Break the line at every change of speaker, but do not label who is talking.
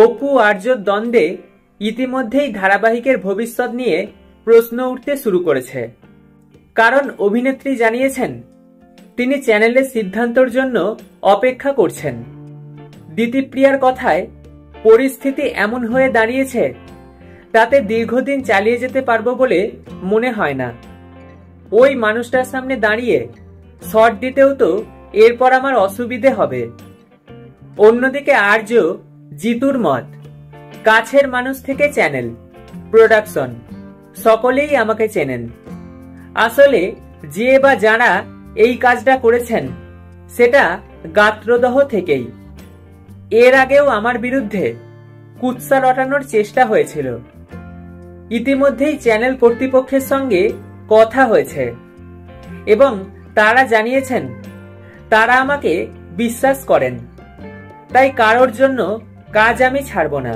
অপু আর্যর দ্বন্দ্বে ইতিমধ্যেই ধারাবাহিকের ভবিষ্যৎ নিয়ে প্রশ্ন উঠতে শুরু করেছে। কারণ অভিনেত্রী জানিয়েছেন তিনি চ্যানেলের সিদ্ধান্তের জন্য অপেক্ষা করছেন। দিতিপ্রিয়ার কথায় পরিস্থিতি এমন হয়ে দাঁড়িয়েছে তাতে দীর্ঘদিন চালিয়ে যেতে পারবো বলে মনে হয় না। ওই মানুষটার সামনে দাঁড়িয়ে শর্ট দিতেও তো এরপর আমার অসুবিধে হবে। অন্যদিকে আর্য জিতুর মত, কাছের মানুষ থেকে চ্যানেল, প্রোডাকশন সকলেই আমাকে চেনেন। আসলে যে বা যারা এই কাজটা করেছেন সেটা গাত্রদহ থেকেই। এর আগেও আমার বিরুদ্ধে কুৎসা রটানোর চেষ্টা হয়েছিল। ইতিমধ্যেই চ্যানেল কর্তৃপক্ষের সঙ্গে কথা হয়েছে এবং তারা জানিয়েছেন তারা আমাকে বিশ্বাস করেন, তাই কারোর জন্য কাজ আমি ছাড়ব না।